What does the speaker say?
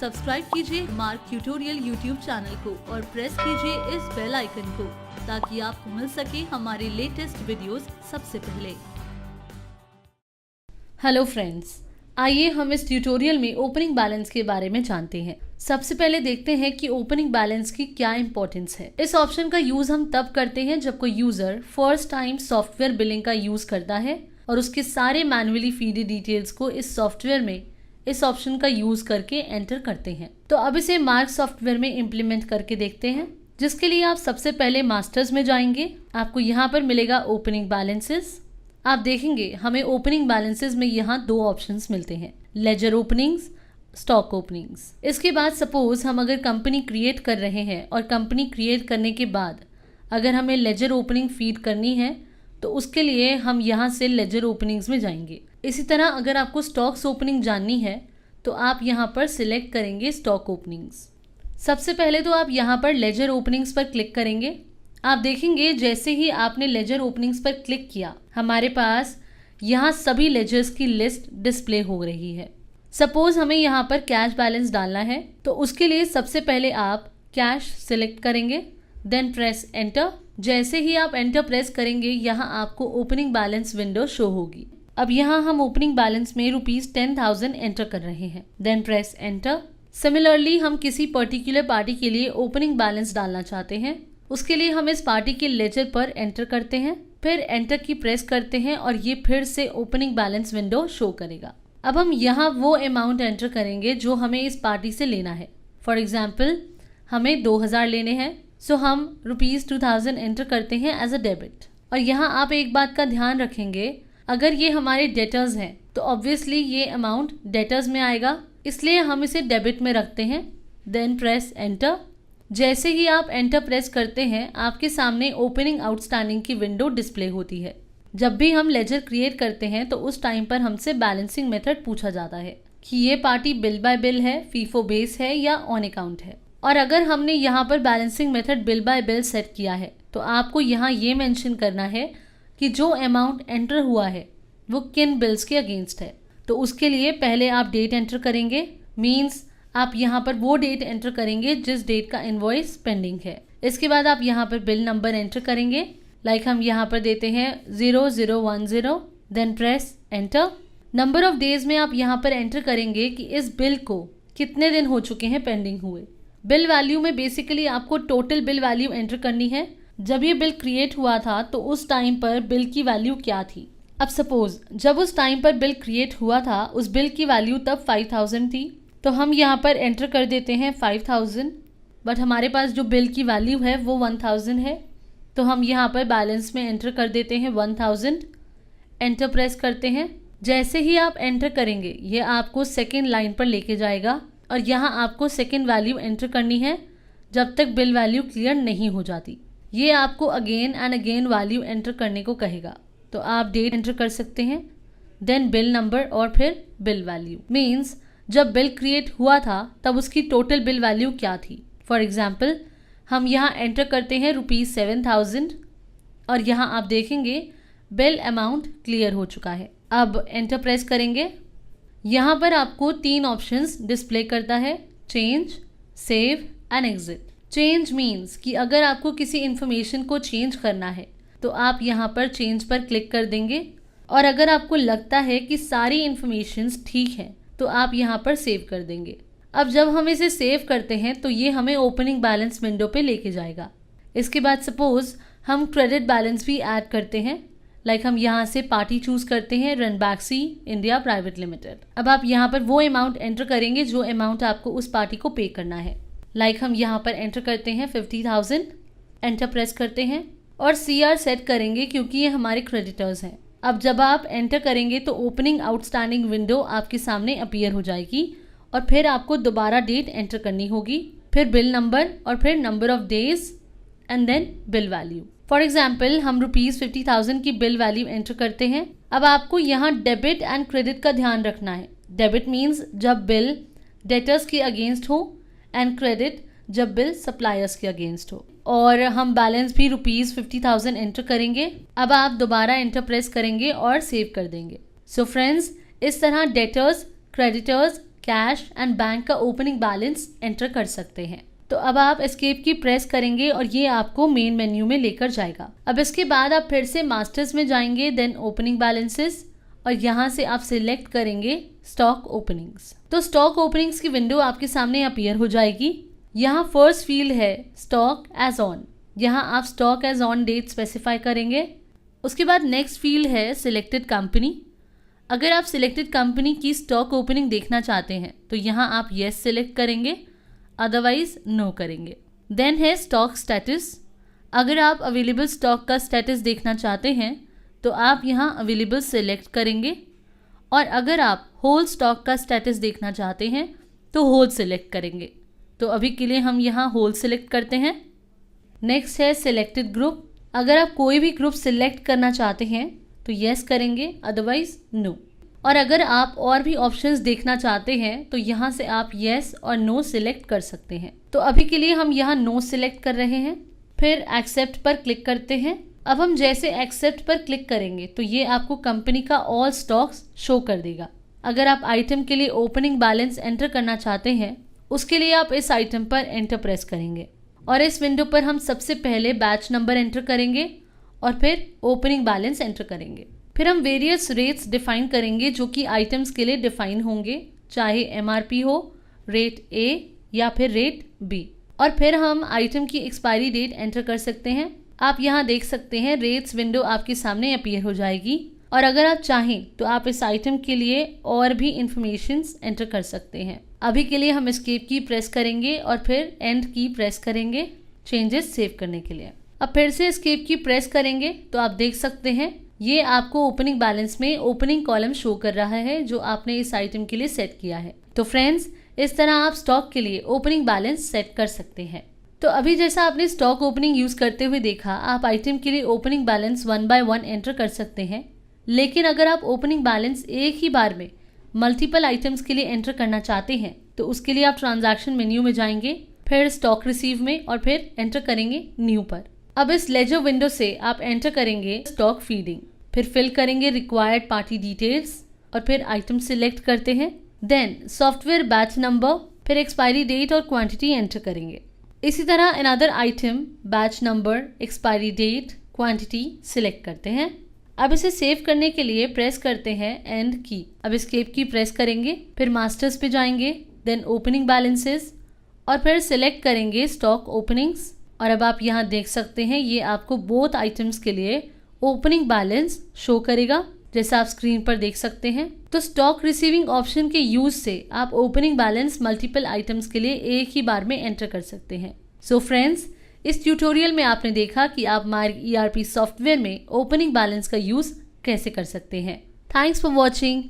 Subscribe कीजिए mark tutorial YouTube channel को और प्रेस कीजिए इस बेल आइकन को ताकि आपको मिल सके हमारे लेटेस्ट वीडियोस सबसे पहले। हेलो फ्रेंड्स, आइए हम इस ट्यूटोरियल में ओपनिंग बैलेंस के बारे में जानते हैं। सबसे पहले देखते हैं कि ओपनिंग बैलेंस की क्या इंपॉर्टेंस है। इस ऑप्शन का यूज हम तब करते हैं जब कोई user first time software billing का यूज करता है और उसके सारे मैन्युअली फीड डिटेल्स को इस सॉफ्टवेयर में इस ऑप्शन का यूज करके एंटर करते हैं। तो अब इसे मार्क सॉफ्टवेयर में इम्प्लीमेंट करके देखते हैं, जिसके लिए आप सबसे पहले मास्टर्स में जाएंगे। आपको यहाँ पर मिलेगा ओपनिंग बैलेंसेस। आप देखेंगे हमें ओपनिंग बैलेंसेस में यहाँ दो ऑप्शंस मिलते हैं, लेजर ओपनिंग्स, स्टॉक ओपनिंग्स। इसके बाद सपोज हम अगर कंपनी क्रिएट कर रहे हैं और कंपनी क्रिएट करने के बाद अगर हमें लेजर ओपनिंग फीड करनी है तो उसके लिए हम यहाँ से लेजर ओपनिंग्स में जाएंगे। इसी तरह अगर आपको स्टॉक्स ओपनिंग जाननी है तो आप यहाँ पर सिलेक्ट करेंगे स्टॉक ओपनिंग्स। सबसे पहले तो आप यहाँ पर लेजर ओपनिंग्स पर क्लिक करेंगे। आप देखेंगे जैसे ही आपने लेजर ओपनिंग्स पर क्लिक किया हमारे पास यहाँ सभी लेजर्स की लिस्ट डिस्प्ले हो रही है। सपोज हमें यहाँ पर कैश बैलेंस डालना है तो उसके लिए सबसे पहले आप कैश सिलेक्ट करेंगे, देन प्रेस एंटर। जैसे ही आप एंटर प्रेस करेंगे यहाँ आपको ओपनिंग बैलेंस विंडो शो होगी। अब यहाँ हम ओपनिंग बैलेंस में ₹10,000 एंटर कर रहे हैं, देन प्रेस एंटर। सिमिलरली हम किसी पर्टिकुलर पार्टी के लिए ओपनिंग बैलेंस डालना चाहते हैं, उसके लिए हम इस पार्टी के लेजर पर एंटर करते हैं, फिर एंटर की प्रेस करते हैं और ये फिर से ओपनिंग बैलेंस विंडो शो करेगा। अब हम यहाँ वो अमाउंट एंटर करेंगे जो हमें इस पार्टी से लेना है। फॉर एग्जाम्पल हमें 2,000 लेने हैं, सो हम ₹2,000 एंटर करते हैं एज अ डेबिट। और यहाँ आप एक बात का ध्यान रखेंगे, अगर ये हमारे डेटर्स हैं तो ऑब्वियसली ये अमाउंट डेटर्स में आएगा, इसलिए हम इसे डेबिट में रखते हैं, देन प्रेस एंटर। जैसे ही आप एंटर प्रेस करते हैं आपके सामने ओपनिंग आउटस्टैंडिंग की विंडो डिस्प्ले होती है। जब भी हम लेजर क्रिएट करते हैं तो उस टाइम पर हमसे बैलेंसिंग मेथड पूछा जाता है कि ये पार्टी बिल बाय बिल है, फीफो बेस है या ऑन अकाउंट है। और अगर हमने यहाँ पर balancing method bill bye bill set किया है तो आपको यहाँ ये मेंशन करना है कि जो अमाउंट एंटर हुआ है वो किन बिल्स के अगेंस्ट है। तो उसके लिए पहले आप डेट एंटर करेंगे, मींस आप यहाँ पर वो डेट एंटर करेंगे जिस डेट का इनवॉइस पेंडिंग है। इसके बाद आप यहाँ पर बिल नंबर एंटर करेंगे, लाइक हम यहाँ पर देते हैं 0010, then press enter. Number of days में आप यहाँ पर एंटर करेंगे कि इस बिल को कितने दिन हो चुके हैं पेंडिंग हुए। बिल वैल्यू में बेसिकली आपको टोटल बिल वैल्यू एंटर करनी है। जब ये बिल क्रिएट हुआ था तो उस टाइम पर बिल की वैल्यू क्या थी। अब सपोज जब उस टाइम पर बिल क्रिएट हुआ था उस बिल की वैल्यू तब 5,000 थी, तो हम यहाँ पर एंटर कर देते हैं 5,000, बट हमारे पास जो बिल की वैल्यू है वो 1,000 है, तो हम यहाँ पर बैलेंस में एंटर कर देते हैं 1,000, एंटर प्रेस करते हैं। जैसे ही आप एंटर करेंगे ये आपको सेकेंड लाइन पर लेके जाएगा और यहाँ आपको सेकेंड वैल्यू एंटर करनी है जब तक बिल वैल्यू क्लियर नहीं हो जाती। ये आपको again and again value enter करने को कहेगा, तो आप डेट एंटर कर सकते हैं, देन बिल नंबर और फिर बिल वैल्यू। मीन्स जब बिल क्रिएट हुआ था तब उसकी टोटल बिल वैल्यू क्या थी। फॉर एग्जाम्पल हम यहाँ एंटर करते हैं ₹7,000 और यहाँ आप देखेंगे बिल अमाउंट क्लियर हो चुका है। अब एंटर प्रेस करेंगे, यहाँ पर आपको 3 ऑप्शंस डिस्प्ले करता है, change, save and exit. Change means कि अगर आपको किसी इन्फॉर्मेशन को चेंज करना है तो आप यहाँ पर चेंज पर क्लिक कर देंगे, और अगर आपको लगता है कि सारी इन्फॉर्मेशंस ठीक है तो आप यहाँ पर सेव कर देंगे। अब जब हम इसे सेव करते हैं तो ये हमें ओपनिंग बैलेंस विंडो पे लेके जाएगा। इसके बाद सपोज हम क्रेडिट बैलेंस भी ऐड करते हैं, लाइक हम यहाँ से पार्टी चूज करते हैं रणबाक्सी इंडिया प्राइवेट लिमिटेड। अब आप यहाँ पर वो अमाउंट एंटर करेंगे जो अमाउंट आपको उस पार्टी को पे करना है, लाइक हम यहाँ पर एंटर करते हैं 50,000, एंटर प्रेस करते हैं और CR सेट करेंगे क्योंकि ये हमारे क्रेडिटर्स हैं। अब जब आप एंटर करेंगे तो ओपनिंग आउटस्टैंडिंग विंडो आपके सामने अपीयर हो जाएगी और फिर आपको दोबारा डेट एंटर करनी होगी, फिर बिल नंबर और फिर number of days and then bill value. For example हम ₹50,000 की बिल वैल्यू एंटर करते हैं। अब आपको यहाँ डेबिट एंड क्रेडिट का ध्यान रखना है। डेबिट मीन्स जब बिल डेटर्स के अगेंस्ट हो एंड क्रेडिट जब बिल सप्लायर्स के अगेंस्ट हो। और हम बैलेंस भी ₹50,000 एंटर करेंगे। अब आप दोबारा एंटर प्रेस करेंगे और सेव कर देंगे। सो फ्रेंड्स, इस तरह debtors, creditors, cash and bank का ओपनिंग बैलेंस एंटर कर सकते हैं। तो अब आप एस्केप की प्रेस करेंगे और ये आपको मेन मेन्यू में लेकर जाएगा। अब इसके बाद आप फिर से मास्टर्स में जाएंगे, देन ओपनिंग बैलेंसेस, और यहाँ से आप सिलेक्ट करेंगे स्टॉक ओपनिंग्स। तो स्टॉक ओपनिंग्स की विंडो आपके सामने अपीयर हो जाएगी। यहाँ फर्स्ट फील्ड है स्टॉक एज ऑन, यहाँ आप stock as on date specify करेंगे। उसके बाद नेक्स्ट फील्ड है सिलेक्टेड कंपनी। अगर आप सिलेक्टेड कंपनी की स्टॉक ओपनिंग देखना चाहते हैं तो यहाँ आप येस सिलेक्ट करेंगे, अदरवाइज नो करेंगे। देन है स्टॉक स्टेटस। अगर आप अवेलेबल स्टॉक का स्टेटस देखना चाहते हैं तो आप यहाँ अवेलेबल सिलेक्ट करेंगे, और अगर आप होल स्टॉक का स्टेटस देखना चाहते हैं तो होल सिलेक्ट करेंगे। तो अभी के लिए हम यहाँ होल सिलेक्ट करते हैं। नेक्स्ट है सिलेक्टेड ग्रुप। अगर आप कोई भी ग्रुप सिलेक्ट करना चाहते हैं तो येस करेंगे, अदरवाइज नो। और अगर आप और भी ऑप्शंस देखना चाहते हैं तो यहाँ से आप येस और नो सिलेक्ट कर सकते हैं। तो अभी के लिए हम यहाँ नो सिलेक्ट कर रहे हैं। फिर एक्सेप्ट पर क्लिक करते हैं। अब हम जैसे एक्सेप्ट पर क्लिक करेंगे तो ये आपको कंपनी का ऑल स्टॉक्स शो कर देगा। अगर आप आइटम के लिए ओपनिंग बैलेंस एंटर करना चाहते हैं उसके लिए आप इस आइटम पर एंटर प्रेस करेंगे, और इस विंडो पर हम सबसे पहले बैच नंबर एंटर करेंगे और फिर ओपनिंग बैलेंस एंटर करेंगे। फिर हम वेरियस रेट्स डिफाइन करेंगे जो कि आइटम्स के लिए डिफाइन होंगे, चाहे MRP हो, रेट A या फिर रेट B। और फिर हम आइटम की एक्सपायरी डेट एंटर कर सकते हैं। आप यहाँ देख सकते हैं रेट्स विंडो आपके सामने अपीयर हो जाएगी, और अगर आप चाहें तो आप इस आइटम के लिए और भी इंफॉर्मेशंस एंटर कर सकते हैं। अभी के लिए हम एस्केप की प्रेस करेंगे और फिर एंड की प्रेस करेंगे चेंजेस सेव करने के लिए। अब फिर से एस्केप की प्रेस करेंगे तो आप देख सकते हैं ये आपको ओपनिंग बैलेंस में ओपनिंग कॉलम शो कर रहा है जो आपने इस आइटम के लिए सेट किया है। तो फ्रेंड्स, इस तरह आप स्टॉक के लिए ओपनिंग बैलेंस सेट कर सकते हैं। तो अभी जैसा आपने स्टॉक ओपनिंग यूज करते हुए देखा, आप आइटम के लिए ओपनिंग बैलेंस 1 बाय 1 एंटर कर सकते हैं। लेकिन अगर आप ओपनिंग बैलेंस एक ही बार में मल्टीपल आइटम्स के लिए एंटर करना चाहते हैं तो उसके लिए आप ट्रांजैक्शन मेन्यू में जाएंगे, फिर स्टॉक रिसीव में, और फिर एंटर करेंगे न्यू पर। अब इस लेजर विंडो से आप एंटर करेंगे स्टॉक फीडिंग, फिर फिल करेंगे रिक्वायर्ड पार्टी डिटेल्स और फिर आइटम सिलेक्ट करते हैं। देन सॉफ्टवेयर बैच नंबर, फिर एक्सपायरी डेट और क्वांटिटी एंटर करेंगे। इसी तरह another item, batch number, expiry date, quantity select करते हैं। अब इसे सेव करने के लिए प्रेस करते हैं एंड की। अब एस्केप की प्रेस करेंगे, फिर मास्टर्स पे जाएंगे, देन ओपनिंग बैलेंसेस, और फिर सिलेक्ट करेंगे स्टॉक ओपनिंग्स। और अब आप यहाँ देख सकते हैं ये आपको बोथ आइटम्स के लिए ओपनिंग बैलेंस शो करेगा, जैसा आप स्क्रीन पर देख सकते हैं। तो स्टॉक रिसीविंग ऑप्शन के यूज से आप ओपनिंग बैलेंस मल्टीपल आइटम्स के लिए एक ही बार में एंटर कर सकते हैं। सो फ्रेंड्स, इस ट्यूटोरियल में आपने देखा कि आप मार्ग ERP सॉफ्टवेयर में ओपनिंग बैलेंस का यूज कैसे कर सकते हैं। Thanks for watching.